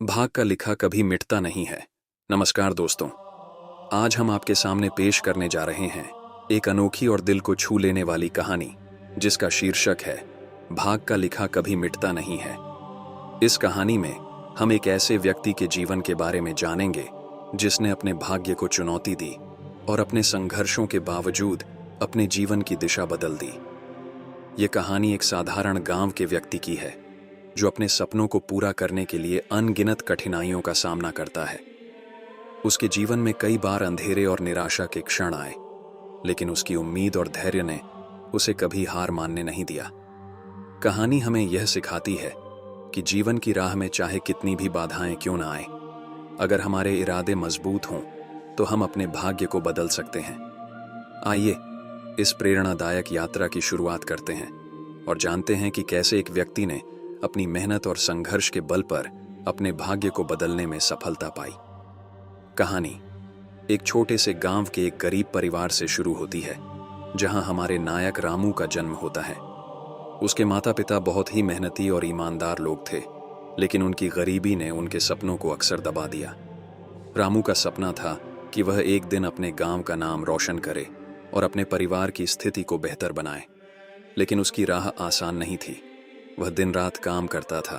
भाग का लिखा कभी मिटता नहीं है। नमस्कार दोस्तों, आज हम आपके सामने पेश करने जा रहे हैं एक अनोखी और दिल को छू लेने वाली कहानी, जिसका शीर्षक है भाग का लिखा कभी मिटता नहीं है। इस कहानी में हम एक ऐसे व्यक्ति के जीवन के बारे में जानेंगे जिसने अपने भाग्य को चुनौती दी और अपने संघर्षों के बावजूद अपने जीवन की दिशा बदल दी। ये कहानी एक साधारण गांव के व्यक्ति की है जो अपने सपनों को पूरा करने के लिए अनगिनत कठिनाइयों का सामना करता है। उसके जीवन में कई बार अंधेरे और निराशा के क्षण आए, लेकिन उसकी उम्मीद और धैर्य ने उसे कभी हार मानने नहीं दिया। कहानी हमें यह सिखाती है कि जीवन की राह में चाहे कितनी भी बाधाएं क्यों ना आए, अगर हमारे इरादे मजबूत हों तो हम अपने भाग्य को बदल सकते हैं। आइए इस प्रेरणादायक यात्रा की शुरुआत करते हैं और जानते हैं कि कैसे एक व्यक्ति ने अपनी मेहनत और संघर्ष के बल पर अपने भाग्य को बदलने में सफलता पाई। कहानी एक छोटे से गांव के एक गरीब परिवार से शुरू होती है, जहां हमारे नायक रामू का जन्म होता है। उसके माता पिता बहुत ही मेहनती और ईमानदार लोग थे, लेकिन उनकी गरीबी ने उनके सपनों को अक्सर दबा दिया। रामू का सपना था कि वह एक दिन अपने गांव का नाम रोशन करे और अपने परिवार की स्थिति को बेहतर बनाए, लेकिन उसकी राह आसान नहीं थी। वह दिन रात काम करता था,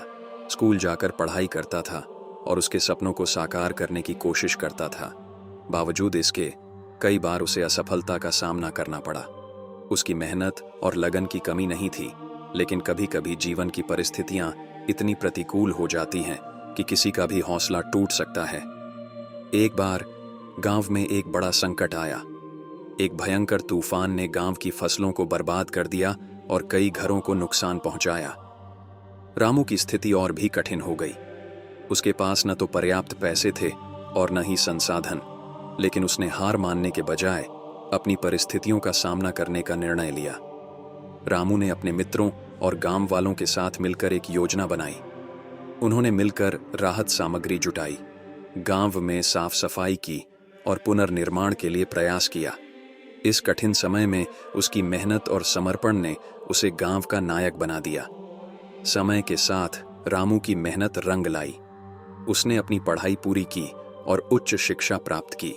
स्कूल जाकर पढ़ाई करता था और उसके सपनों को साकार करने की कोशिश करता था। बावजूद इसके कई बार उसे असफलता का सामना करना पड़ा। उसकी मेहनत और लगन की कमी नहीं थी, लेकिन कभी कभी जीवन की परिस्थितियां इतनी प्रतिकूल हो जाती हैं कि किसी का भी हौसला टूट सकता है। एक बार गांव में एक बड़ा संकट आया। एक भयंकर तूफान ने गांव की फसलों को बर्बाद कर दिया और कई घरों को नुकसान पहुंचाया। रामू की स्थिति और भी कठिन हो गई। उसके पास न तो पर्याप्त पैसे थे और न ही संसाधन, लेकिन उसने हार मानने के बजाय अपनी परिस्थितियों का सामना करने का निर्णय लिया। रामू ने अपने मित्रों और गांव वालों के साथ मिलकर एक योजना बनाई। उन्होंने मिलकर राहत सामग्री जुटाई, गांव में साफ सफाई की और पुनर्निर्माण के लिए प्रयास किया। इस कठिन समय में उसकी मेहनत और समर्पण ने उसे गांव का नायक बना दिया। समय के साथ रामू की मेहनत रंग लाई। उसने अपनी पढ़ाई पूरी की और उच्च शिक्षा प्राप्त की।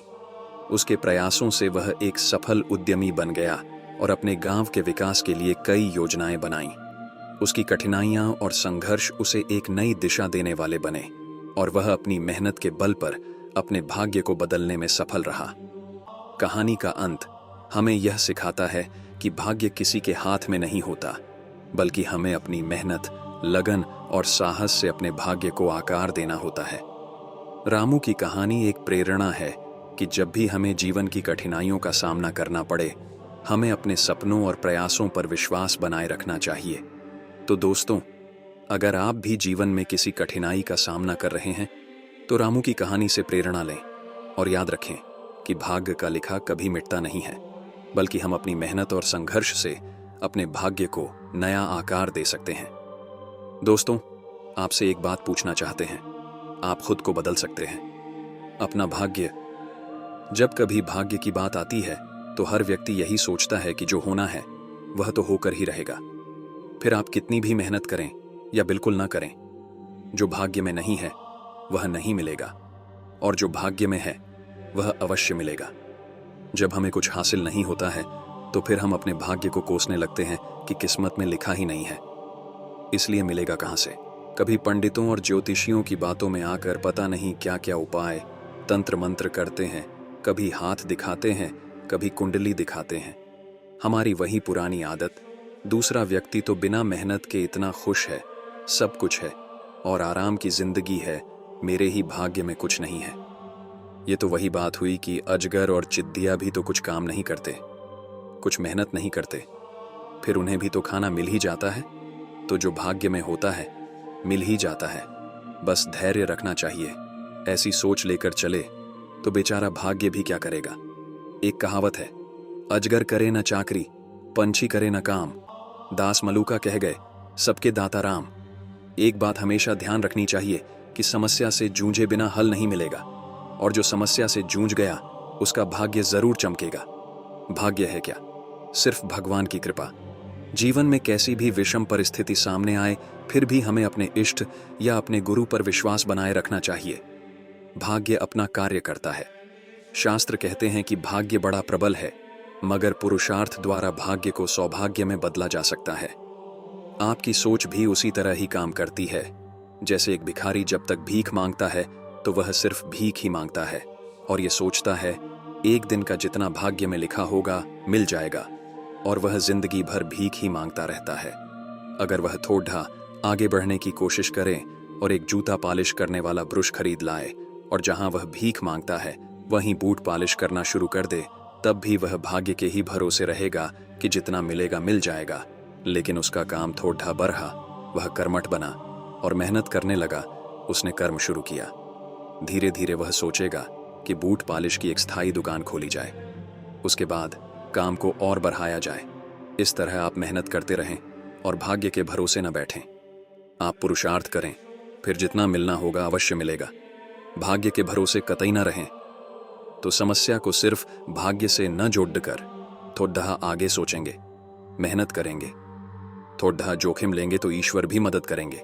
उसके प्रयासों से वह एक सफल उद्यमी बन गया और अपने गांव के विकास के लिए कई योजनाएं बनाईं। उसकी कठिनाइयां और संघर्ष उसे एक नई दिशा देने वाले बने और वह अपनी मेहनत के बल पर अपने भाग्य को बदलने में सफल रहा। कहानी का अंत हमें यह सिखाता है कि भाग्य किसी के हाथ में नहीं होता, बल्कि हमें अपनी मेहनत, लगन और साहस से अपने भाग्य को आकार देना होता है। रामू की कहानी एक प्रेरणा है कि जब भी हमें जीवन की कठिनाइयों का सामना करना पड़े, हमें अपने सपनों और प्रयासों पर विश्वास बनाए रखना चाहिए। तो दोस्तों, अगर आप भी जीवन में किसी कठिनाई का सामना कर रहे हैं, तो रामू की कहानी से प्रेरणा लें और याद रखें कि भाग्य का लिखा कभी मिटता नहीं है, बल्कि हम अपनी मेहनत और संघर्ष से अपने भाग्य को नया आकार दे सकते हैं। दोस्तों, आपसे एक बात पूछना चाहते हैं। आप खुद को बदल सकते हैं, अपना भाग्य। जब कभी भाग्य की बात आती है तो हर व्यक्ति यही सोचता है कि जो होना है वह तो होकर ही रहेगा। फिर आप कितनी भी मेहनत करें या बिल्कुल ना करें, जो भाग्य में नहीं है वह नहीं मिलेगा, और जो भाग्य में है वह अवश्य मिलेगा। जब हमें कुछ हासिल नहीं होता है तो फिर हम अपने भाग्य को कोसने लगते हैं कि किस्मत में लिखा ही नहीं है, इसलिए मिलेगा कहां से। कभी पंडितों और ज्योतिषियों की बातों में आकर पता नहीं क्या क्या उपाय, तंत्र मंत्र करते हैं, कभी हाथ दिखाते हैं, कभी कुंडली दिखाते हैं। हमारी वही पुरानी आदत, दूसरा व्यक्ति तो बिना मेहनत के इतना खुश है, सब कुछ है और आराम की जिंदगी है, मेरे ही भाग्य में कुछ नहीं है। ये तो वही बात हुई कि अजगर और चिद्दिया भी तो कुछ काम नहीं करते, कुछ मेहनत नहीं करते, फिर उन्हें भी तो खाना मिल ही जाता है। तो जो भाग्य में होता है मिल ही जाता है, बस धैर्य रखना चाहिए। ऐसी सोच लेकर चले तो बेचारा भाग्य भी क्या करेगा। एक कहावत है, अजगर करे न चाकरी, पंछी करे न काम, दास मलूका कह गए, सबके दाता राम। एक बात हमेशा ध्यान रखनी चाहिए कि समस्या से जूझे बिना हल नहीं मिलेगा, और जो समस्या से जूझ गया उसका भाग्य जरूर चमकेगा। भाग्य है क्या? सिर्फ भगवान की कृपा। जीवन में कैसी भी विषम परिस्थिति सामने आए, फिर भी हमें अपने इष्ट या अपने गुरु पर विश्वास बनाए रखना चाहिए। भाग्य अपना कार्य करता है। शास्त्र कहते हैं कि भाग्य बड़ा प्रबल है, मगर पुरुषार्थ द्वारा भाग्य को सौभाग्य में बदला जा सकता है। आपकी सोच भी उसी तरह ही काम करती है। जैसे एक भिखारी जब तक भीख मांगता है तो वह सिर्फ भीख ही मांगता है और ये सोचता है एक दिन का जितना भाग्य में लिखा होगा मिल जाएगा, और वह जिंदगी भर भीख ही मांगता रहता है। अगर वह थोड़ा आगे बढ़ने की कोशिश करे और एक जूता पॉलिश करने वाला ब्रश खरीद लाए और जहां वह भीख मांगता है वहीं बूट पॉलिश करना शुरू कर दे, तब भी वह भाग्य के ही भरोसे रहेगा कि जितना मिलेगा मिल जाएगा। लेकिन उसका काम थोड़ा बढ़ा, वह कर्मठ बना और मेहनत करने लगा। उसने कर्म शुरू किया। धीरे धीरे वह सोचेगा कि बूट पॉलिश की एक स्थायी दुकान खोली जाए, उसके बाद काम को और बढ़ाया जाए। इस तरह आप मेहनत करते रहें और भाग्य के भरोसे न बैठें। आप पुरुषार्थ करें, फिर जितना मिलना होगा अवश्य मिलेगा। भाग्य के भरोसे कतई न रहें तो समस्या को सिर्फ भाग्य से न जोड़कर थोड़ा आगे सोचेंगे, मेहनत करेंगे, थोड़ा जोखिम लेंगे तो ईश्वर भी मदद करेंगे।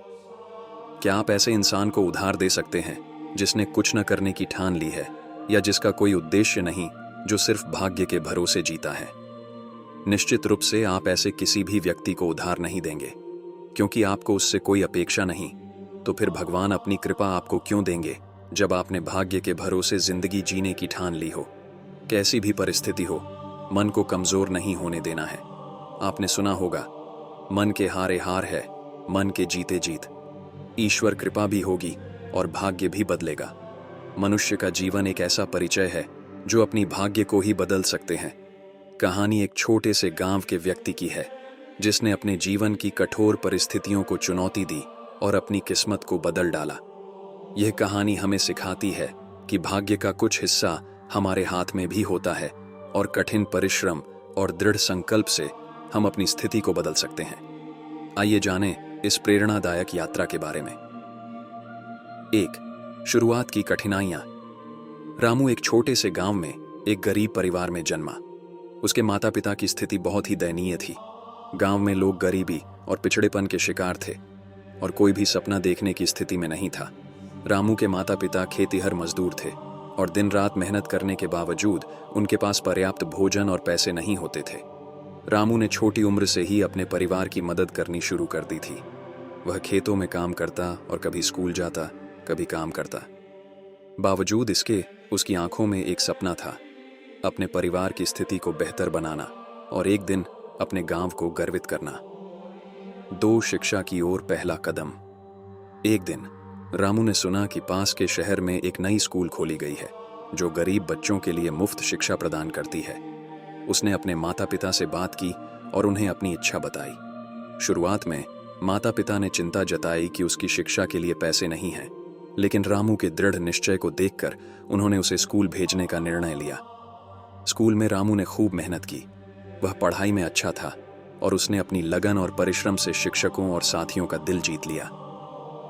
क्या आप ऐसे इंसान को उधार दे सकते हैं जिसने कुछ न करने की ठान ली है या जिसका कोई उद्देश्य नहीं, जो सिर्फ भाग्य के भरोसे जीता है? निश्चित रूप से आप ऐसे किसी भी व्यक्ति को उधार नहीं देंगे, क्योंकि आपको उससे कोई अपेक्षा नहीं। तो फिर भगवान अपनी कृपा आपको क्यों देंगे जब आपने भाग्य के भरोसे जिंदगी जीने की ठान ली हो? कैसी भी परिस्थिति हो, मन को कमजोर नहीं होने देना है। आपने सुना होगा, मन के हारे हार है, मन के जीते जीत। ईश्वर कृपा भी होगी और भाग्य भी बदलेगा। मनुष्य का जीवन एक ऐसा परिचय है जो अपनी भाग्य को ही बदल सकते हैं। कहानी एक छोटे से गांव के व्यक्ति की है जिसने अपने जीवन की कठोर परिस्थितियों को चुनौती दी और अपनी किस्मत को बदल डाला। यह कहानी हमें सिखाती है कि भाग्य का कुछ हिस्सा हमारे हाथ में भी होता है और कठिन परिश्रम और दृढ़ संकल्प से हम अपनी स्थिति को बदल सकते हैं। आइए जानें इस प्रेरणादायक यात्रा के बारे में। 1. शुरुआत की कठिनाइयां। रामू एक छोटे से गांव में एक गरीब परिवार में जन्मा। उसके माता पिता की स्थिति बहुत ही दयनीय थी। गांव में लोग गरीबी और पिछड़ेपन के शिकार थे और कोई भी सपना देखने की स्थिति में नहीं था। रामू के माता पिता खेतीहर मजदूर थे और दिन रात मेहनत करने के बावजूद उनके पास पर्याप्त भोजन और पैसे नहीं होते थे। रामू ने छोटी उम्र से ही अपने परिवार की मदद करनी शुरू कर दी थी। वह खेतों में काम करता और कभी स्कूल जाता, कभी काम करता। बावजूद इसके उसकी आंखों में एक सपना था, अपने परिवार की स्थिति को बेहतर बनाना और एक दिन अपने गांव को गर्वित करना। 2. शिक्षा की ओर पहला कदम। एक दिन रामू ने सुना कि पास के शहर में एक नई स्कूल खोली गई है जो गरीब बच्चों के लिए मुफ्त शिक्षा प्रदान करती है। उसने अपने माता पिता से बात की और उन्हें अपनी इच्छा बताई। शुरुआत में माता पिता ने चिंता जताई कि उसकी शिक्षा के लिए पैसे नहीं हैं, लेकिन रामू के दृढ़ निश्चय को देखकर उन्होंने उसे स्कूल भेजने का निर्णय लिया। स्कूल में रामू ने खूब मेहनत की। वह पढ़ाई में अच्छा था और उसने अपनी लगन और परिश्रम से शिक्षकों और साथियों का दिल जीत लिया।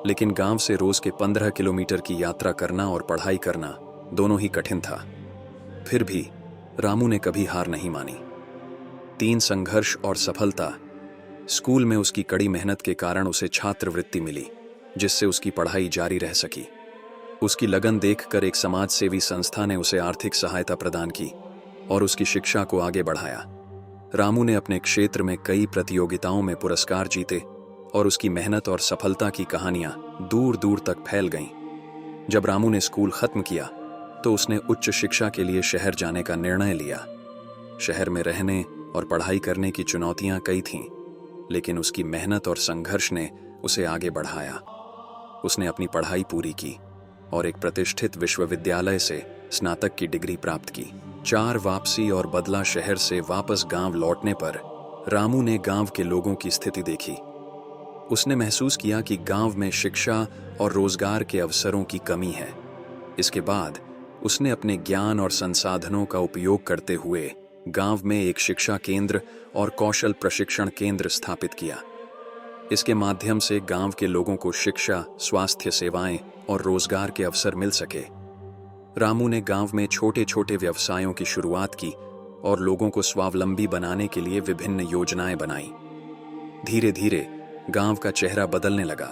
लेकिन गांव से रोज के 15 किलोमीटर की यात्रा करना और पढ़ाई करना दोनों ही कठिन था। फिर भी रामू ने कभी हार नहीं मानी। 3 संघर्ष और सफलता। स्कूल में उसकी कड़ी मेहनत के कारण उसे छात्रवृत्ति मिली, जिससे उसकी पढ़ाई जारी रह सकी। उसकी लगन देखकर एक समाज सेवी संस्था ने उसे आर्थिक सहायता प्रदान की और उसकी शिक्षा को आगे बढ़ाया। रामू ने अपने क्षेत्र में कई प्रतियोगिताओं में पुरस्कार जीते और उसकी मेहनत और सफलता की कहानियां दूर दूर तक फैल गईं। जब रामू ने स्कूल खत्म किया तो उसने उच्च शिक्षा के लिए शहर जाने का निर्णय लिया। शहर में रहने और पढ़ाई करने की चुनौतियां कई थीं, लेकिन उसकी मेहनत और संघर्ष ने उसे आगे बढ़ाया। उसने अपनी पढ़ाई पूरी की और एक प्रतिष्ठित विश्वविद्यालय से स्नातक की डिग्री प्राप्त की। 4 वापसी और बदला। शहर से वापस गांव लौटने पर रामू ने गांव के लोगों की स्थिति देखी। उसने महसूस किया कि गांव में शिक्षा और रोजगार के अवसरों की कमी है। इसके बाद उसने अपने ज्ञान और संसाधनों का उपयोग करते हुए गांव में एक शिक्षा केंद्र और कौशल प्रशिक्षण केंद्र स्थापित किया। इसके माध्यम से गांव के लोगों को शिक्षा, स्वास्थ्य सेवाएं और रोजगार के अवसर मिल सके। रामू ने गांव में छोटे छोटे व्यवसायों की शुरुआत की और लोगों को स्वावलंबी बनाने के लिए विभिन्न योजनाएं बनाई। धीरे धीरे गांव का चेहरा बदलने लगा।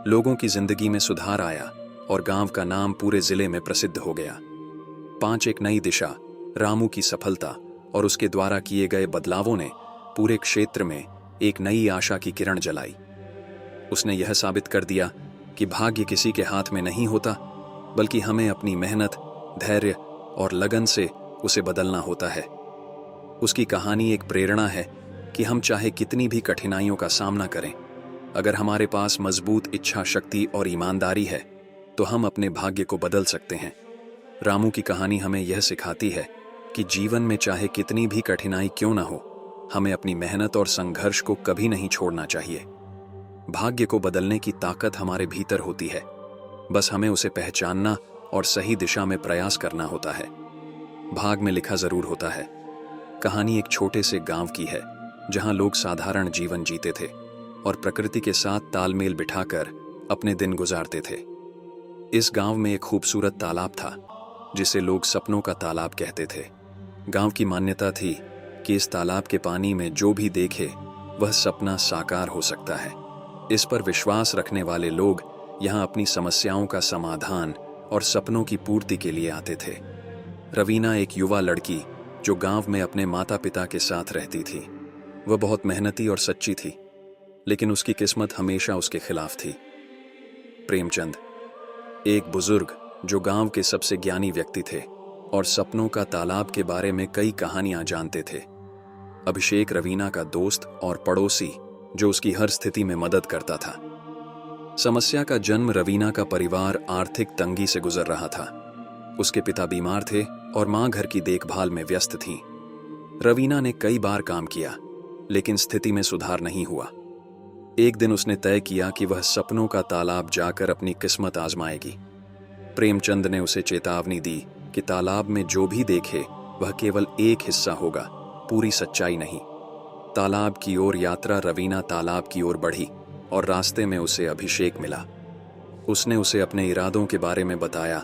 लोगों की जिंदगी में सुधार आया और गांव का नाम पूरे जिले में प्रसिद्ध हो गया। 5 एक नई दिशा, रामू की सफलता और उसके द्वारा किए गए बदलावों ने पूरे क्षेत्र में एक नई आशा की किरण जलाई। उसने यह साबित कर दिया कि भाग्य किसी के हाथ में नहीं होता, बल्कि हमें अपनी मेहनत, धैर्य और लगन से उसे बदलना होता है। उसकी कहानी एक प्रेरणा है कि हम चाहे कितनी भी कठिनाइयों का सामना करें, अगर हमारे पास मजबूत इच्छा शक्ति और ईमानदारी है तो हम अपने भाग्य को बदल सकते हैं। रामू की कहानी हमें यह सिखाती है कि जीवन में चाहे कितनी भी कठिनाई क्यों ना हो, हमें अपनी मेहनत और संघर्ष को कभी नहीं छोड़ना चाहिए। भाग्य को बदलने की ताकत हमारे भीतर होती है, बस हमें उसे पहचानना और सही दिशा में प्रयास करना होता है। भाग में लिखा जरूर होता है। कहानी एक छोटे से गांव की है जहां लोग साधारण जीवन जीते थे और प्रकृति के साथ तालमेल बिठाकर अपने दिन गुजारते थे। इस गांव में एक खूबसूरत तालाब था जिसे लोग सपनों का तालाब कहते थे। गांव की मान्यता थी कि इस तालाब के पानी में जो भी देखे वह सपना साकार हो सकता है। इस पर विश्वास रखने वाले लोग यहाँ अपनी समस्याओं का समाधान और सपनों की पूर्ति के लिए आते थे। रवीना एक युवा लड़की जो गांव में अपने माता पिता के साथ रहती थी। वह बहुत मेहनती और सच्ची थी, लेकिन उसकी किस्मत हमेशा उसके खिलाफ थी। प्रेमचंद, एक बुजुर्ग जो गांव के सबसे ज्ञानी व्यक्ति थे और सपनों का तालाब के बारे में कई कहानियां जानते थे। अभिषेक रवीना का दोस्त और पड़ोसी जो उसकी हर स्थिति में मदद करता था। समस्या का जन्म रवीना का परिवार आर्थिक तंगी से गुजर रहा था। उसके पिता बीमार थे और मां घर की देखभाल में व्यस्त थीं। रवीना ने कई बार काम किया, लेकिन स्थिति में सुधार नहीं हुआ। एक दिन उसने तय किया कि वह सपनों का तालाब जाकर अपनी किस्मत आजमाएगी। प्रेमचंद ने उसे चेतावनी दी कि तालाब में जो भी देखे वह केवल एक हिस्सा होगा, पूरी सच्चाई नहीं। तालाब की ओर यात्रा रवीना तालाब की ओर बढ़ी और रास्ते में उसे अभिषेक मिला। उसने उसे अपने इरादों के बारे में बताया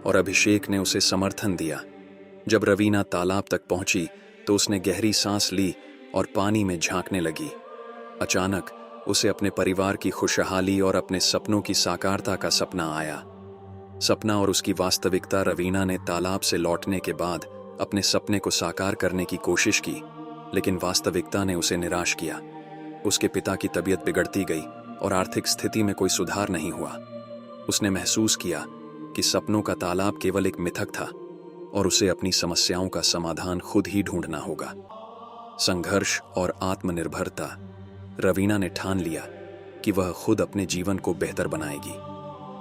और अभिषेक ने उसे समर्थन दिया। जब रवीना तालाब तक पहुंची तो उसने गहरी सांस ली और पानी में झांकने लगी। अचानक उसे अपने परिवार की खुशहाली और अपने सपनों की साकारता का सपना आया। सपना और उसकी वास्तविकता। रवीना ने तालाब से लौटने के बाद अपने सपने को साकार करने की कोशिश की, लेकिन वास्तविकता ने उसे निराश किया। उसके पिता की तबीयत बिगड़ती गई और आर्थिक स्थिति में कोई सुधार नहीं हुआ। उसने महसूस किया कि सपनों का तालाब केवल एक मिथक था और उसे अपनी समस्याओं का समाधान खुद ही ढूंढना होगा। संघर्ष और आत्मनिर्भरता। रवीना ने ठान लिया कि वह खुद अपने जीवन को बेहतर बनाएगी।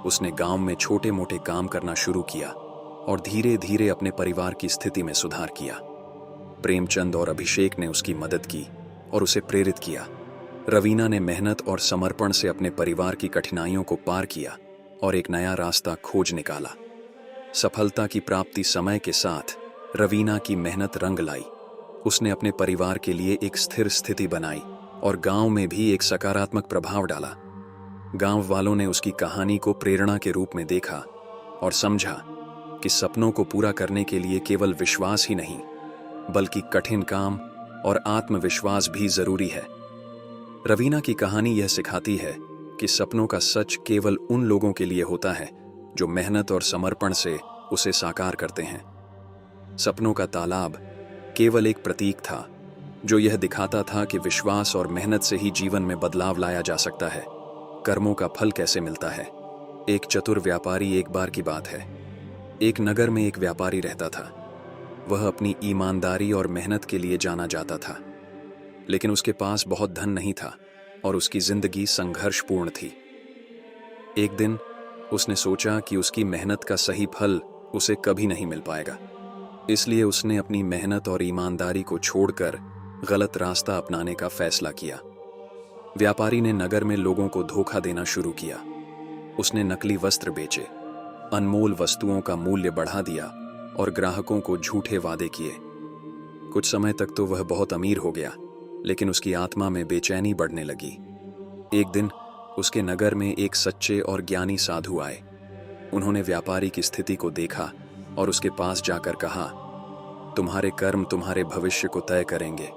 उसने गांव में छोटे मोटे काम करना शुरू किया और धीरे धीरे अपने परिवार की स्थिति में सुधार किया। प्रेमचंद और अभिषेक ने उसकी मदद की और उसे प्रेरित किया। रवीना ने मेहनत और समर्पण से अपने परिवार की कठिनाइयों को पार किया और एक नया रास्ता खोज निकाला। सफलता की प्राप्ति समय के साथ रवीना की मेहनत रंग लाई। उसने अपने परिवार के लिए एक स्थिर स्थिति बनाई और गांव में भी एक सकारात्मक प्रभाव डाला। गांव वालों ने उसकी कहानी को प्रेरणा के रूप में देखा और समझा कि सपनों को पूरा करने के लिए केवल विश्वास ही नहीं, बल्कि कठिन काम और आत्मविश्वास भी जरूरी है। रवीना की कहानी यह सिखाती है कि सपनों का सच केवल उन लोगों के लिए होता है जो मेहनत और समर्पण से उसे साकार करते हैं। सपनों का तालाब केवल एक प्रतीक था जो यह दिखाता था कि विश्वास और मेहनत से ही जीवन में बदलाव लाया जा सकता है। कर्मों का फल कैसे मिलता है। एक चतुर व्यापारी। एक बार की बात है, एक नगर में एक व्यापारी रहता था। वह अपनी ईमानदारी और मेहनत के लिए जाना जाता था, लेकिन उसके पास बहुत धन नहीं था और उसकी जिंदगी संघर्षपूर्ण थी। एक दिन उसने सोचा कि उसकी मेहनत का सही फल उसे कभी नहीं मिल पाएगा, इसलिए उसने अपनी मेहनत और ईमानदारी को छोड़कर गलत रास्ता अपनाने का फैसला किया। व्यापारी ने नगर में लोगों को धोखा देना शुरू किया। उसने नकली वस्त्र बेचे, अनमोल वस्तुओं का मूल्य बढ़ा दिया और ग्राहकों को झूठे वादे किए। कुछ समय तक तो वह बहुत अमीर हो गया, लेकिन उसकी आत्मा में बेचैनी बढ़ने लगी। एक दिन उसके नगर में एक सच्चे और ज्ञानी साधु आए। उन्होंने व्यापारी की स्थिति को देखा और उसके पास जाकर कहा, तुम्हारे कर्म तुम्हारे भविष्य को तय करेंगे।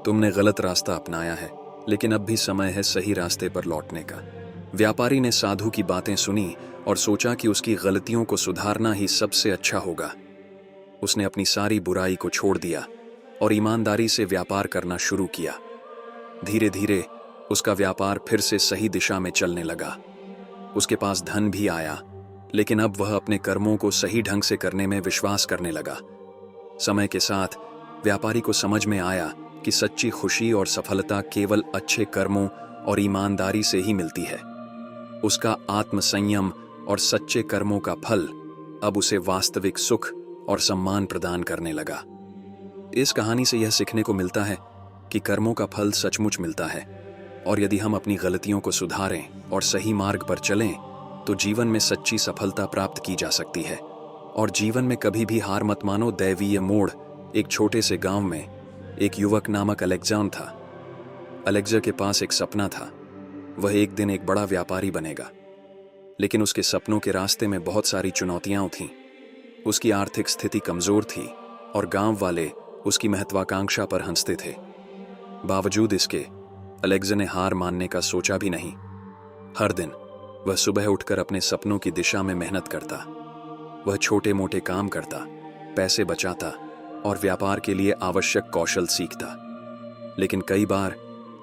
तुमने गलत रास्ता अपनाया है लेकिन अब भी समय है सही रास्ते पर लौटने का। व्यापारी ने साधु की बातें सुनी और सोचा कि उसकी गलतियों को सुधारना ही सबसे अच्छा होगा। उसने अपनी सारी बुराई को छोड़ दिया और ईमानदारी से व्यापार करना शुरू किया। धीरे धीरे उसका व्यापार फिर से सही दिशा में चलने लगा। उसके पास धन भी आया, लेकिन अब वह अपने कर्मों को सही ढंग से करने में विश्वास करने लगा। समय के साथ व्यापारी को समझ में आया कि सच्ची खुशी और सफलता केवल अच्छे कर्मों और ईमानदारी से ही मिलती है। उसका आत्मसंयम और सच्चे कर्मों का फल अब उसे वास्तविक सुख और सम्मान प्रदान करने लगा। इस कहानी से यह सीखने को मिलता है कि कर्मों का फल सचमुच मिलता है, और यदि हम अपनी गलतियों को सुधारें और सही मार्ग पर चलें तो जीवन में सच्ची सफलता प्राप्त की जा सकती है। और जीवन में कभी भी हार मत मानो। दैवीय मोड़। एक छोटे से गांव में एक युवक नामक अलेक्जेंडर था। अलेक्जेंडर के पास एक सपना था। वह एक दिन एक बड़ा व्यापारी बनेगा, लेकिन उसके सपनों के रास्ते में बहुत सारी चुनौतियां थीं। उसकी आर्थिक स्थिति कमजोर थी और गांव वाले उसकी महत्वाकांक्षा पर हंसते थे। बावजूद इसके अलेक्जेंडर ने हार मानने का सोचा भी नहीं। हर दिन वह सुबह उठकर अपने सपनों की दिशा में मेहनत करता। वह छोटे मोटे काम करता, पैसे बचाता और व्यापार के लिए आवश्यक कौशल सीखता। लेकिन कई बार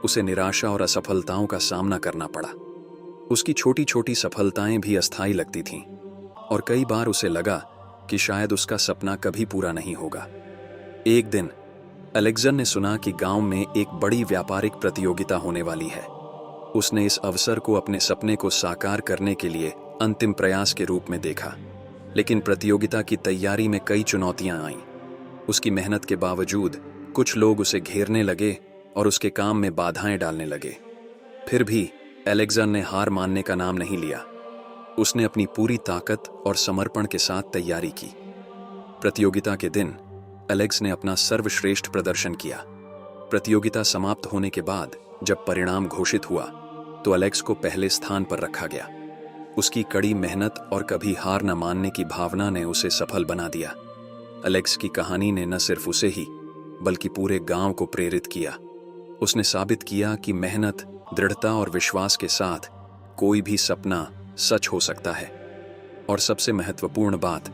उसे निराशा और असफलताओं का सामना करना पड़ा। उसकी छोटी छोटी सफलताएं भी अस्थायी लगती थीं और कई बार उसे लगा कि शायद उसका सपना कभी पूरा नहीं होगा। एक दिन अलेक्जेंडर ने सुना कि गांव में एक बड़ी व्यापारिक प्रतियोगिता होने वाली है। उसने इस अवसर को अपने सपने को साकार करने के लिए अंतिम प्रयास के रूप में देखा। लेकिन प्रतियोगिता की तैयारी में कई चुनौतियां आईं। उसकी मेहनत के बावजूद कुछ लोग उसे घेरने लगे और उसके काम में बाधाएं डालने लगे। फिर भी अलेक्जेंडर ने हार मानने का नाम नहीं लिया। उसने अपनी पूरी ताकत और समर्पण के साथ तैयारी की। प्रतियोगिता के दिन एलेक्स ने अपना सर्वश्रेष्ठ प्रदर्शन किया। प्रतियोगिता समाप्त होने के बाद जब परिणाम घोषित हुआ तो एलेक्स को पहले स्थान पर रखा गया। उसकी कड़ी मेहनत और कभी हार न मानने की भावना ने उसे सफल बना दिया। एलेक्स की कहानी ने न सिर्फ उसे ही बल्कि पूरे गांव को प्रेरित किया। उसने साबित किया कि मेहनत, दृढ़ता और विश्वास के साथ कोई भी सपना सच हो सकता है। और सबसे महत्वपूर्ण बात,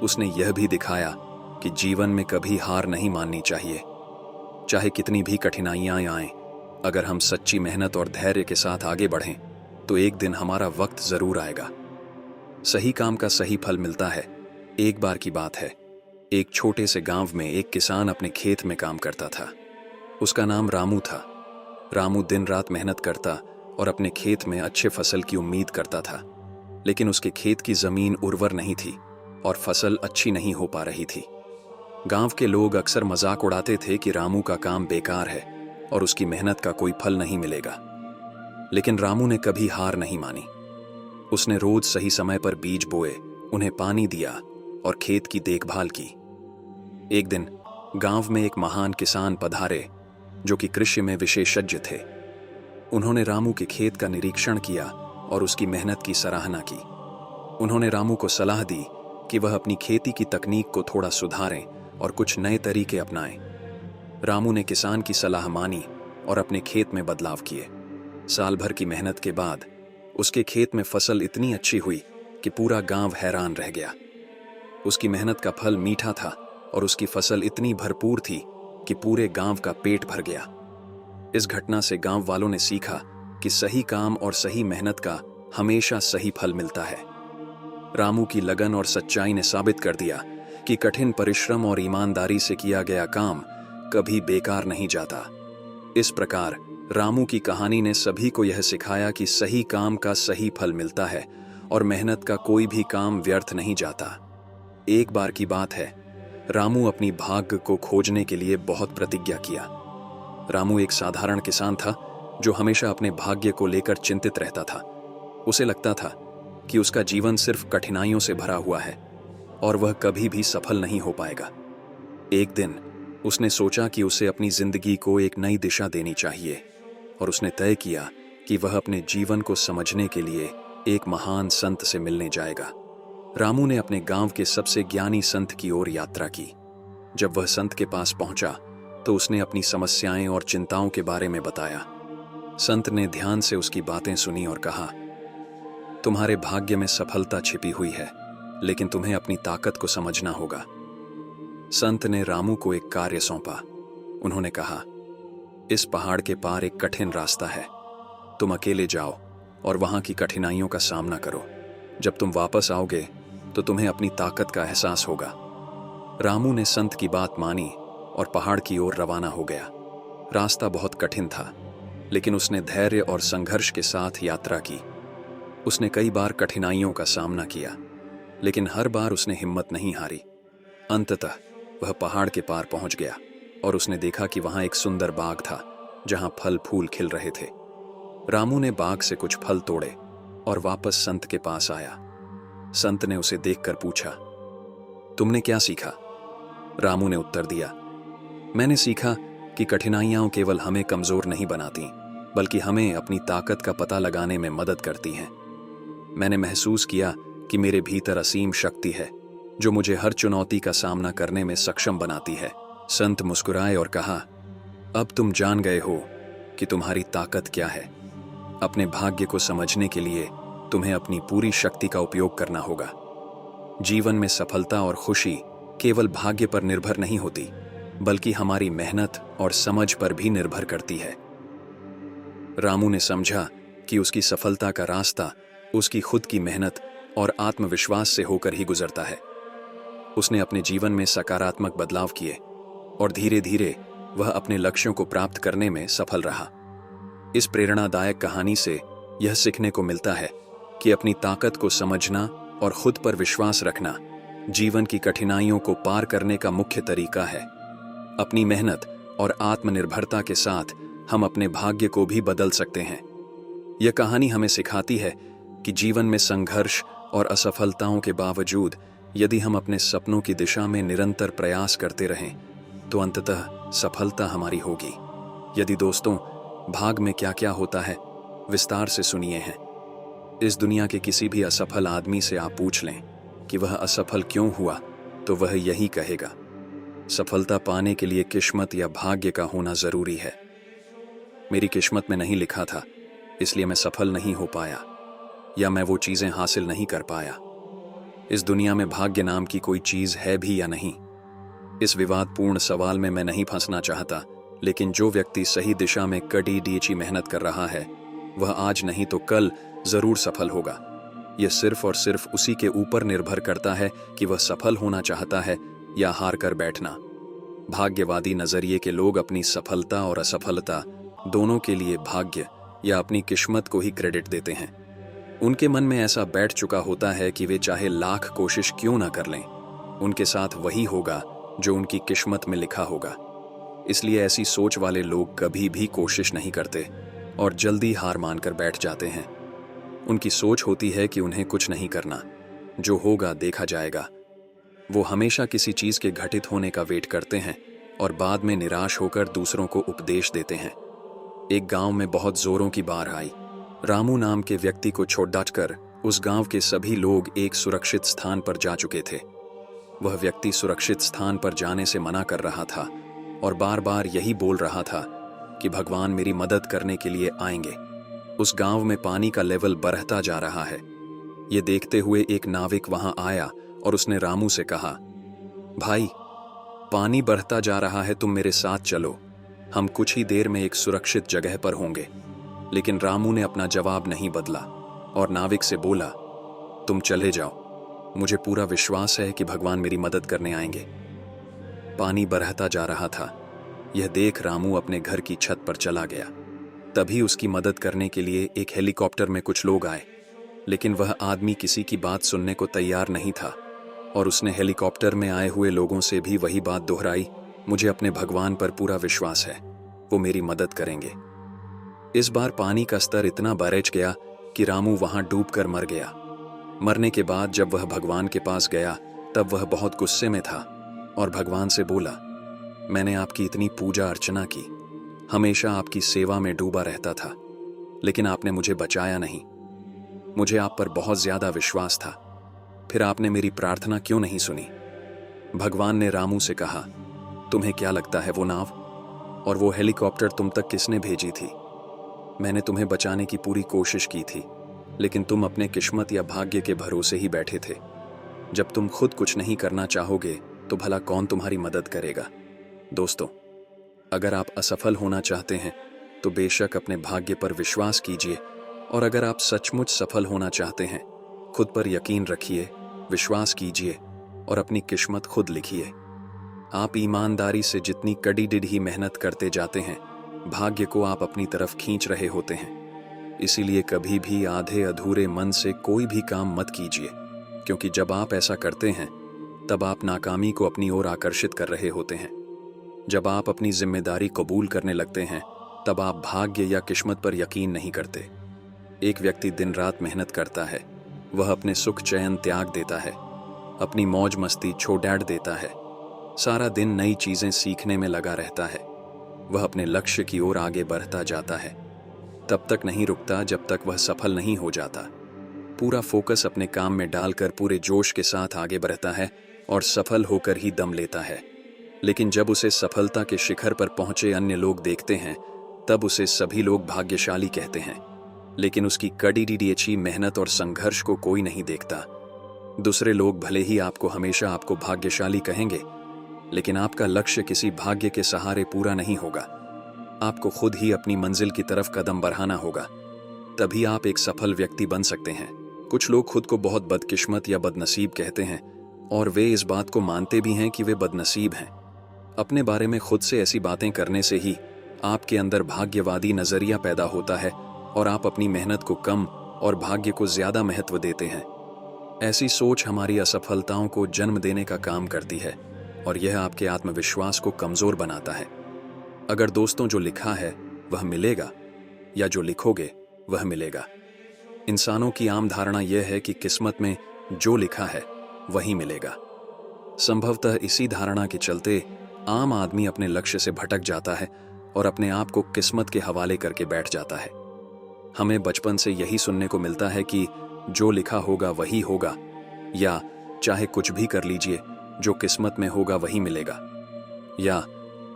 उसने यह भी दिखाया कि जीवन में कभी हार नहीं माननी चाहिए। चाहे कितनी भी कठिनाइयां आएं, अगर हम सच्ची मेहनत और धैर्य के साथ आगे बढ़ें तो एक दिन हमारा वक्त जरूर आएगा। सही काम का सही फल मिलता है। एक बार की बात है, एक छोटे से गांव में एक किसान अपने खेत में काम करता था। उसका नाम रामू था। रामू दिन रात मेहनत करता और अपने खेत में अच्छे फसल की उम्मीद करता था। लेकिन उसके खेत की जमीन उर्वर नहीं थी और फसल अच्छी नहीं हो पा रही थी। गांव के लोग अक्सर मजाक उड़ाते थे कि रामू का काम बेकार है और उसकी मेहनत का कोई फल नहीं मिलेगा। लेकिन रामू ने कभी हार नहीं मानी। उसने रोज सही समय पर बीज बोए, उन्हें पानी दिया और खेत की देखभाल की। एक दिन गांव में एक महान किसान पधारे जो कि कृषि में विशेषज्ञ थे। उन्होंने रामू के खेत का निरीक्षण किया और उसकी मेहनत की सराहना की। उन्होंने रामू को सलाह दी कि वह अपनी खेती की तकनीक को थोड़ा सुधारें और कुछ नए तरीके अपनाएं। रामू ने किसान की सलाह मानी और अपने खेत में बदलाव किए। साल भर की मेहनत के बाद उसके खेत में फसल इतनी अच्छी हुई कि पूरा गांव हैरान रह गया। उसकी मेहनत का फल मीठा था और उसकी फसल इतनी भरपूर थी कि पूरे गांव का पेट भर गया। इस घटना से गांव वालों ने सीखा कि सही काम और सही मेहनत का हमेशा सही फल मिलता है। रामू की लगन और सच्चाई ने साबित कर दिया कि कठिन परिश्रम और ईमानदारी से किया गया काम कभी बेकार नहीं जाता। इस प्रकार रामू की कहानी ने सभी को यह सिखाया कि सही काम का सही फल मिलता है और मेहनत का कोई भी काम व्यर्थ नहीं जाता। एक बार की बात है, रामू अपनी भाग्य को खोजने के लिए बहुत प्रतिज्ञा किया। रामू एक साधारण किसान था जो हमेशा अपने भाग्य को लेकर चिंतित रहता था। उसे लगता था कि उसका जीवन सिर्फ कठिनाइयों से भरा हुआ है और वह कभी भी सफल नहीं हो पाएगा। एक दिन उसने सोचा कि उसे अपनी जिंदगी को एक नई दिशा देनी चाहिए और उसने तय किया कि वह अपने जीवन को समझने के लिए एक महान संत से मिलने जाएगा। रामू ने अपने गांव के सबसे ज्ञानी संत की ओर यात्रा की। जब वह संत के पास पहुंचा तो उसने अपनी समस्याएं और चिंताओं के बारे में बताया। संत ने ध्यान से उसकी बातें सुनी और कहा, तुम्हारे भाग्य में सफलता छिपी हुई है, लेकिन तुम्हें अपनी ताकत को समझना होगा। संत ने रामू को एक कार्य सौंपा। उन्होंने कहा, इस पहाड़ के पार एक कठिन रास्ता है। तुम अकेले जाओ और वहां की कठिनाइयों का सामना करो। जब तुम वापस आओगे तो तुम्हें अपनी ताकत का एहसास होगा। रामू ने संत की बात मानी और पहाड़ की ओर रवाना हो गया। रास्ता बहुत कठिन था, लेकिन उसने धैर्य और संघर्ष के साथ यात्रा की। उसने कई बार कठिनाइयों का सामना किया, लेकिन हर बार उसने हिम्मत नहीं हारी। अंततः वह पहाड़ के पार पहुंच गया और उसने देखा कि वहां एक सुंदर बाग था, जहां फल फूल खिल रहे थे। रामू ने बाग से कुछ फल तोड़े और वापस संत के पास आया। संत ने उसे देखकर पूछा, तुमने क्या सीखा? रामू ने उत्तर दिया, मैंने सीखा कि कठिनाइयां केवल हमें कमजोर नहीं बनाती, बल्कि हमें अपनी ताकत का पता लगाने में मदद करती हैं। मैंने महसूस किया कि मेरे भीतर असीम शक्ति है, जो मुझे हर चुनौती का सामना करने में सक्षम बनाती है। संत मुस्कुराए और कहा, अब तुम जान गए हो कि तुम्हारी ताकत क्या है। अपने भाग्य को समझने के लिए तुम्हें अपनी पूरी शक्ति का उपयोग करना होगा। जीवन में सफलता और खुशी केवल भाग्य पर निर्भर नहीं होती, बल्कि हमारी मेहनत और समझ पर भी निर्भर करती है। रामू ने समझा कि उसकी सफलता का रास्ता उसकी खुद की मेहनत और आत्मविश्वास से होकर ही गुजरता है। उसने अपने जीवन में सकारात्मक बदलाव किए और धीरे धीरे वह अपने लक्ष्यों को प्राप्त करने में सफल रहा। इस प्रेरणादायक कहानी से यह सीखने को मिलता है कि अपनी ताकत को समझना और खुद पर विश्वास रखना जीवन की कठिनाइयों को पार करने का मुख्य तरीका है। अपनी मेहनत और आत्मनिर्भरता के साथ हम अपने भाग्य को भी बदल सकते हैं। यह कहानी हमें सिखाती है कि जीवन में संघर्ष और असफलताओं के बावजूद यदि हम अपने सपनों की दिशा में निरंतर प्रयास करते रहें, तो अंततः सफलता हमारी होगी। यदि दोस्तों, भाग में क्या क्या होता है, विस्तार से सुनिए हैं। इस दुनिया के किसी भी असफल आदमी से आप पूछ लें कि वह असफल क्यों हुआ, तो वह यही कहेगा, सफलता पाने के लिए किस्मत या भाग्य का होना जरूरी है। मेरी किस्मत में नहीं लिखा था, इसलिए मैं सफल नहीं हो पाया, या मैं वो चीजें हासिल नहीं कर पाया। इस दुनिया में भाग्य नाम की कोई चीज है भी या नहीं? इस विवादपूर्ण सवाल में मैं नहीं फंसना चाहता, लेकिन जो व्यक्ति सही दिशा में कड़ी डीची मेहनत कर रहा है, वह आज नहीं तो कल जरूर सफल होगा। यह सिर्फ और सिर्फ उसी के ऊपर निर्भर करता है कि वह सफल होना चाहता है या हार कर बैठना। भाग्यवादी नजरिए के लोग अपनी सफलता और असफलता दोनों के लिए भाग्य या अपनी किस्मत को ही क्रेडिट देते हैं। उनके मन में ऐसा बैठ चुका होता है कि वे चाहे लाख कोशिश क्यों ना कर लें, उनके साथ वही होगा जो उनकी किस्मत में लिखा होगा। इसलिए ऐसी सोच वाले लोग कभी भी कोशिश नहीं करते और जल्दी हार मानकर बैठ जाते हैं। उनकी सोच होती है कि उन्हें कुछ नहीं करना, जो होगा देखा जाएगा। वो हमेशा किसी चीज के घटित होने का वेट करते हैं और बाद में निराश होकर दूसरों को उपदेश देते हैं। एक गांव में बहुत जोरों की बाढ़ आई। रामू नाम के व्यक्ति को छोड़कर उस गांव के सभी लोग एक सुरक्षित स्थान पर जा चुके थे। वह व्यक्ति सुरक्षित स्थान पर जाने से मना कर रहा था और बार बार यही बोल रहा था कि भगवान मेरी मदद करने के लिए आएंगे। उस गांव में पानी का लेवल बढ़ता जा रहा है। ये देखते हुए एक नाविक वहां आया और उसने रामू से कहा, भाई, पानी बढ़ता जा रहा है, तुम मेरे साथ चलो, हम कुछ ही देर में एक सुरक्षित जगह पर होंगे। लेकिन रामू ने अपना जवाब नहीं बदला और नाविक से बोला, तुम चले जाओ, मुझे पूरा विश्वास है कि भगवान मेरी मदद करने आएंगे। पानी बढ़ता जा रहा था। यह देख रामू अपने घर की छत पर चला गया। तभी उसकी मदद करने के लिए एक हेलीकॉप्टर में कुछ लोग आए, लेकिन वह आदमी किसी की बात सुनने को तैयार नहीं था और उसने हेलीकॉप्टर में आए हुए लोगों से भी वही बात दोहराई, मुझे अपने भगवान पर पूरा विश्वास है, वो मेरी मदद करेंगे। इस बार पानी का स्तर इतना बढ़ गया कि रामू वहां डूबकर मर गया। मरने के बाद जब वह भगवान के पास गया, तब वह बहुत गुस्से में था और भगवान से बोला, मैंने आपकी इतनी पूजा अर्चना की, हमेशा आपकी सेवा में डूबा रहता था, लेकिन आपने मुझे बचाया नहीं। मुझे आप पर बहुत ज्यादा विश्वास था, फिर आपने मेरी प्रार्थना क्यों नहीं सुनी? भगवान ने रामू से कहा, तुम्हें क्या लगता है वो नाव और वो हेलीकॉप्टर तुम तक किसने भेजी थी? मैंने तुम्हें बचाने की पूरी कोशिश की थी, लेकिन तुम अपने किस्मत या भाग्य के भरोसे ही बैठे थे। जब तुम खुद कुछ नहीं करना चाहोगे तो भला कौन तुम्हारी मदद करेगा? दोस्तों, अगर आप असफल होना चाहते हैं तो बेशक अपने भाग्य पर विश्वास कीजिए, और अगर आप सचमुच सफल होना चाहते हैं, खुद पर यकीन रखिए, विश्वास कीजिए और अपनी किस्मत खुद लिखिए। आप ईमानदारी से जितनी कड़ी मेहनत करते जाते हैं, भाग्य को आप अपनी तरफ खींच रहे होते हैं। इसीलिए कभी भी आधे अधूरे मन से कोई भी काम मत कीजिए, क्योंकि जब आप ऐसा करते हैं तब आप नाकामी को अपनी ओर आकर्षित कर रहे होते हैं। जब आप अपनी जिम्मेदारी कबूल करने लगते हैं तब आप भाग्य या किस्मत पर यकीन नहीं करते। एक व्यक्ति दिन रात मेहनत करता है, वह अपने सुख चैन त्याग देता है, अपनी मौज मस्ती छोड़ देता है, सारा दिन नई चीजें सीखने में लगा रहता है। वह अपने लक्ष्य की ओर आगे बढ़ता जाता है, तब तक नहीं रुकता जब तक वह सफल नहीं हो जाता। पूरा फोकस अपने काम में डालकर पूरे जोश के साथ आगे बढ़ता है और सफल होकर ही दम लेता है। लेकिन जब उसे सफलता के शिखर पर पहुंचे अन्य लोग देखते हैं, तब उसे सभी लोग भाग्यशाली कहते हैं, लेकिन उसकी कड़ी मेहनत और संघर्ष को कोई नहीं देखता। दूसरे लोग भले ही हमेशा आपको भाग्यशाली कहेंगे, लेकिन आपका लक्ष्य किसी भाग्य के सहारे पूरा नहीं होगा। आपको खुद ही अपनी मंजिल की तरफ कदम बढ़ाना होगा, तभी आप एक सफल व्यक्ति बन सकते हैं। कुछ लोग खुद को बहुत बदकिस्मत या बदनसीब कहते हैं, और वे इस बात को मानते भी हैं कि वे बदनसीब हैं। अपने बारे में खुद से ऐसी बातें करने से ही आपके अंदर भाग्यवादी नजरिया पैदा होता है और आप अपनी मेहनत को कम और भाग्य को ज्यादा महत्व देते हैं। ऐसी सोच हमारी असफलताओं को जन्म देने का काम करती है और यह आपके आत्मविश्वास को कमजोर बनाता है। अगर दोस्तों जो लिखा है वह मिलेगा, या जो लिखोगे वह मिलेगा। इंसानों की आम धारणा यह है कि किस्मत में जो लिखा है वही मिलेगा। संभवतः इसी धारणा के चलते आम आदमी अपने लक्ष्य से भटक जाता है और अपने आप को किस्मत के हवाले करके बैठ जाता है। हमें बचपन से यही सुनने को मिलता है कि जो लिखा होगा वही होगा, या चाहे कुछ भी कर लीजिए, जो किस्मत में होगा वही मिलेगा, या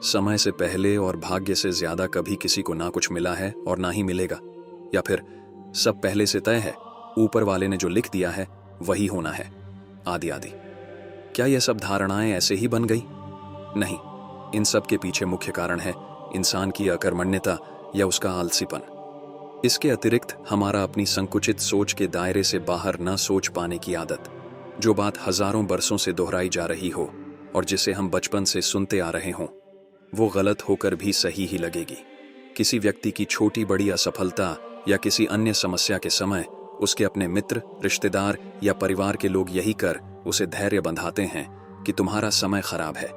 समय से पहले और भाग्य से ज्यादा कभी किसी को ना कुछ मिला है और ना ही मिलेगा, या फिर सब पहले से तय है, ऊपर वाले ने जो लिख दिया है वही होना है, आदि आदि। क्या यह सब धारणाएं ऐसे ही बन गई? नहीं, इन सब के पीछे मुख्य कारण है इंसान की अकर्मण्यता या उसका आलसीपन। इसके अतिरिक्त हमारा अपनी संकुचित सोच के दायरे से बाहर न सोच पाने की आदत। जो बात हजारों बरसों से दोहराई जा रही हो और जिसे हम बचपन से सुनते आ रहे हों, वो गलत होकर भी सही ही लगेगी। किसी व्यक्ति की छोटी बड़ी असफलता या किसी अन्य समस्या के समय उसके अपने मित्र, रिश्तेदार या परिवार के लोग यही कर उसे धैर्य बंधाते हैं कि तुम्हारा समय खराब है,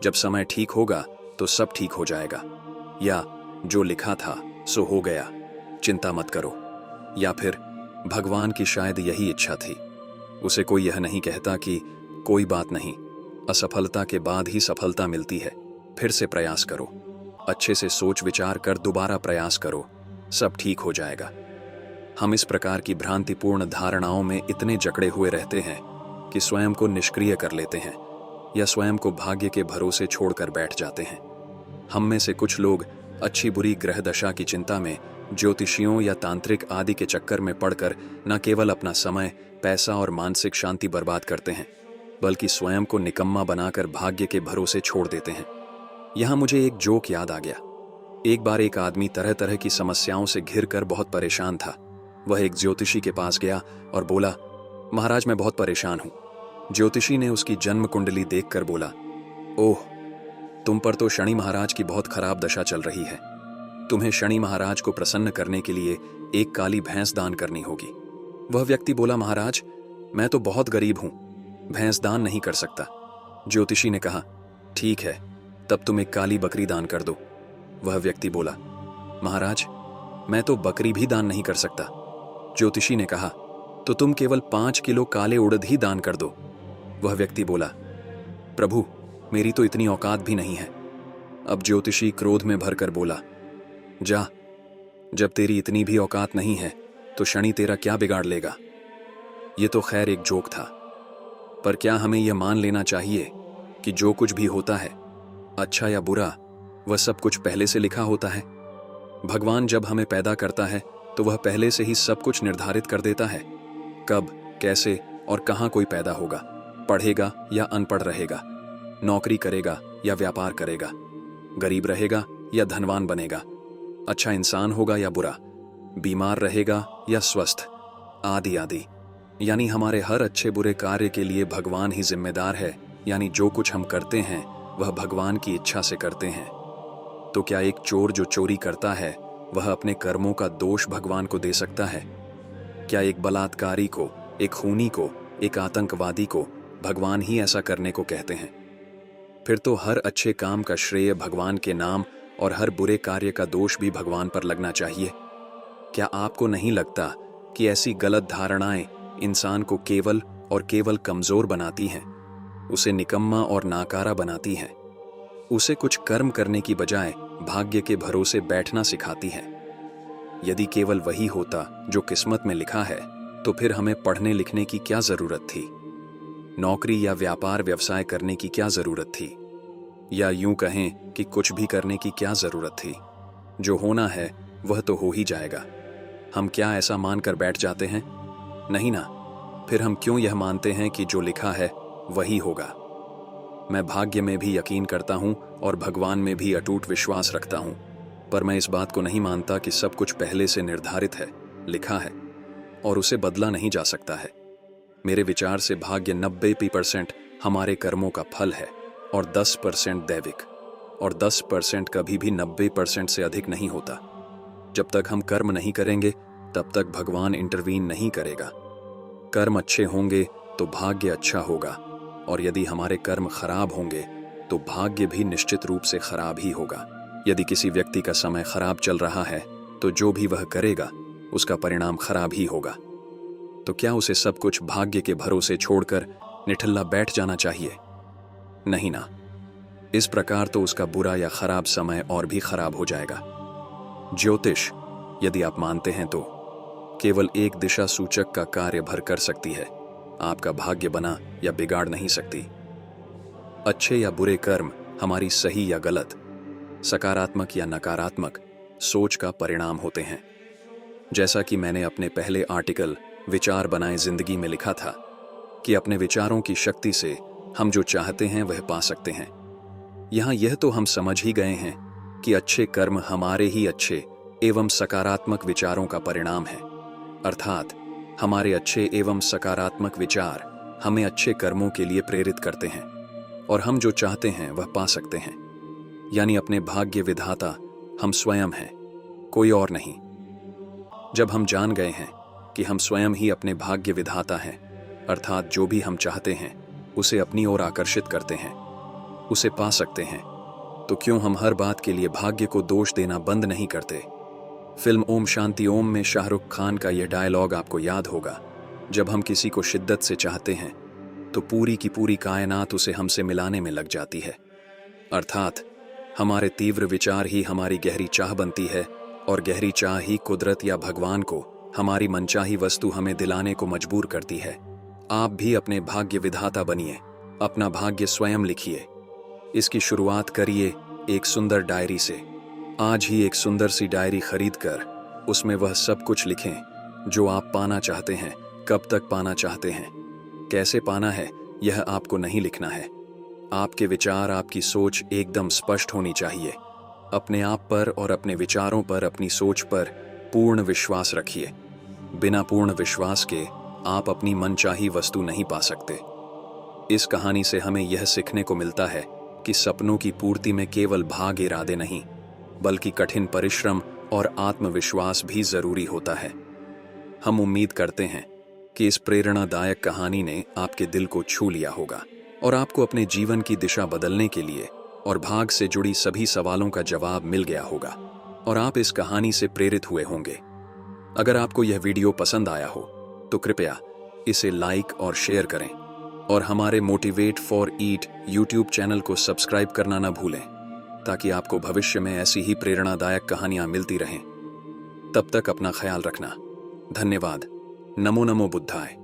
जब समय ठीक होगा तो सब ठीक हो जाएगा, या जो लिखा था सो हो गया, चिंता मत करो, या फिर भगवान की शायद यही इच्छा थी। उसे कोई यह नहीं कहता कि कोई बात नहीं, असफलता के बाद ही सफलता मिलती है, फिर से प्रयास करो, अच्छे से सोच विचार कर दोबारा प्रयास करो, सब ठीक हो जाएगा। हम इस प्रकार की भ्रांतिपूर्ण धारणाओं में इतने जकड़े हुए रहते हैं कि स्वयं को निष्क्रिय कर लेते हैं या स्वयं को भाग्य के भरोसे छोड़कर बैठ जाते हैं। हम में से कुछ लोग अच्छी बुरी ग्रह दशा की चिंता में ज्योतिषियों या तांत्रिक आदि के चक्कर में पड़कर न केवल अपना समय, पैसा और मानसिक शांति बर्बाद करते हैं, बल्कि स्वयं को निकम्मा बनाकर भाग्य के भरोसे छोड़ देते हैं। यहाँ मुझे एक जोक याद आ गया। एक बार एक आदमी तरह तरह की समस्याओं से घिर कर बहुत परेशान था। वह एक ज्योतिषी के पास गया और बोला, महाराज मैं बहुत परेशान हूं। ज्योतिषी ने उसकी जन्म कुंडली देखकर बोला, ओह, तुम पर तो शनि महाराज की बहुत खराब दशा चल रही है। तुम्हें शनि महाराज को प्रसन्न करने के लिए एक काली भैंस दान करनी होगी। वह व्यक्ति बोला, महाराज मैं तो बहुत गरीब हूं, भैंस दान नहीं कर सकता। ज्योतिषी ने कहा, ठीक है, तब तुम एक काली बकरी दान कर दो। वह व्यक्ति बोला, महाराज मैं तो बकरी भी दान नहीं कर सकता। ज्योतिषी ने कहा, तो तुम केवल 5 किलो काले उड़द ही दान कर दो। वह व्यक्ति बोला, प्रभु मेरी तो इतनी औकात भी नहीं है। अब ज्योतिषी क्रोध में भरकर बोला, जा, जब तेरी इतनी भी औकात नहीं है तो शनि तेरा क्या बिगाड़ लेगा। ये तो खैर एक जोक था, पर क्या हमें यह मान लेना चाहिए कि जो कुछ भी होता है, अच्छा या बुरा, वह सब कुछ पहले से लिखा होता है? भगवान जब हमें पैदा करता है तो वह पहले से ही सब कुछ निर्धारित कर देता है। कब, कैसे और कहाँ कोई पैदा होगा, पढ़ेगा या अनपढ़ रहेगा, नौकरी करेगा या व्यापार करेगा, गरीब रहेगा या धनवान बनेगा, अच्छा इंसान होगा या बुरा, बीमार रहेगा या स्वस्थ, आदि आदि। यानी हमारे हर अच्छे बुरे कार्य के लिए भगवान ही जिम्मेदार है। यानी जो कुछ हम करते हैं वह भगवान की इच्छा से करते हैं। तो क्या एक चोर जो चोरी करता है वह अपने कर्मों का दोष भगवान को दे सकता है? क्या एक बलात्कारी को, एक खूनी को, एक आतंकवादी को भगवान ही ऐसा करने को कहते हैं? फिर तो हर अच्छे काम का श्रेय भगवान के नाम और हर बुरे कार्य का दोष भी भगवान पर लगना चाहिए। क्या आपको नहीं लगता कि ऐसी गलत धारणाएं इंसान को केवल और केवल कमजोर बनाती हैं, उसे निकम्मा और नाकारा बनाती हैं, उसे कुछ कर्म करने की बजाय भाग्य के भरोसे बैठना सिखाती हैं? यदि केवल वही होता जो किस्मत में लिखा है तो फिर हमें पढ़ने लिखने की क्या जरूरत थी? नौकरी या व्यापार व्यवसाय करने की क्या जरूरत थी? या यूं कहें कि कुछ भी करने की क्या जरूरत थी? जो होना है वह तो हो ही जाएगा। हम क्या ऐसा मानकर बैठ जाते हैं? नहीं ना। फिर हम क्यों यह मानते हैं कि जो लिखा है वही होगा? मैं भाग्य में भी यकीन करता हूं और भगवान में भी अटूट विश्वास रखता हूं, पर मैं इस बात को नहीं मानता कि सब कुछ पहले से निर्धारित है, लिखा है और उसे बदला नहीं जा सकता है। मेरे विचार से भाग्य 90% हमारे कर्मों का फल है और 10% दैविक, और 10% कभी भी 90% से अधिक नहीं होता। जब तक हम कर्म नहीं करेंगे तब तक भगवान इंटरवीन नहीं करेगा। कर्म अच्छे होंगे तो भाग्य अच्छा होगा, और यदि हमारे कर्म खराब होंगे तो भाग्य भी निश्चित रूप से खराब ही होगा। यदि किसी व्यक्ति का समय खराब चल रहा है तो जो भी वह करेगा उसका परिणाम खराब ही होगा। तो क्या उसे सब कुछ भाग्य के भरोसे छोड़कर निठल्ला बैठ जाना चाहिए? नहीं ना। इस प्रकार तो उसका बुरा या खराब समय और भी खराब हो जाएगा। ज्योतिष, यदि आप मानते हैं तो, केवल एक दिशा सूचक का कार्य भर कर सकती है, आपका भाग्य बना या बिगाड़ नहीं सकती। अच्छे या बुरे कर्म हमारी सही या गलत, सकारात्मक या नकारात्मक सोच का परिणाम होते हैं। जैसा कि मैंने अपने पहले आर्टिकल विचार बनाए जिंदगी में लिखा था कि अपने विचारों की शक्ति से हम जो चाहते हैं वह पा सकते हैं। यहां यह तो हम समझ ही गए हैं कि अच्छे कर्म हमारे ही अच्छे एवं सकारात्मक विचारों का परिणाम है, अर्थात हमारे अच्छे एवं सकारात्मक विचार हमें अच्छे कर्मों के लिए प्रेरित करते हैं और हम जो चाहते हैं वह पा सकते हैं। यानी अपने भाग्य विधाता हम स्वयं हैं, कोई और नहीं। जब हम जान गए हैं कि हम स्वयं ही अपने भाग्य विधाता हैं, अर्थात जो भी हम चाहते हैं उसे अपनी ओर आकर्षित करते हैं, उसे पा सकते हैं, तो क्यों हम हर बात के लिए भाग्य को दोष देना बंद नहीं करते? फिल्म ओम शांति ओम में शाहरुख खान का यह डायलॉग आपको याद होगा, जब हम किसी को शिद्दत से चाहते हैं तो पूरी की पूरी कायनात उसे हमसे मिलाने में लग जाती है। अर्थात हमारे तीव्र विचार ही हमारी गहरी चाह बनती है और गहरी चाह ही कुदरत या भगवान को हमारी मनचाही वस्तु हमें दिलाने को मजबूर करती है। आप भी अपने भाग्य विधाता बनिए, अपना भाग्य स्वयं लिखिए। इसकी शुरुआत करिए एक सुंदर डायरी से। आज ही एक सुंदर सी डायरी खरीदकर उसमें वह सब कुछ लिखें जो आप पाना चाहते हैं, कब तक पाना चाहते हैं, कैसे पाना है, यह आपको नहीं लिखना है। आपके विचार, आपकी सोच एकदम स्पष्ट होनी चाहिए। अपने आप पर और अपने विचारों पर, अपनी सोच पर पूर्ण विश्वास रखिए। बिना पूर्ण विश्वास के आप अपनी मनचाही वस्तु नहीं पा सकते। इस कहानी से हमें यह सीखने को मिलता है कि सपनों की पूर्ति में केवल भाग इरादे नहीं, बल्कि कठिन परिश्रम और आत्मविश्वास भी जरूरी होता है। हम उम्मीद करते हैं कि इस प्रेरणादायक कहानी ने आपके दिल को छू लिया होगा और आपको अपने जीवन की दिशा बदलने के लिए और भाग से जुड़ी सभी सवालों का जवाब मिल गया होगा और आप इस कहानी से प्रेरित हुए होंगे। अगर आपको यह वीडियो पसंद आया हो तो कृपया इसे लाइक और शेयर करें और हमारे motivate for eat YouTube channel को सब्सक्राइब करना न भूलें, ताकि आपको भविष्य में ऐसी ही प्रेरणादायक कहानियां मिलती रहें। तब तक अपना ख्याल रखना। धन्यवाद। नमो नमो बुद्धाय।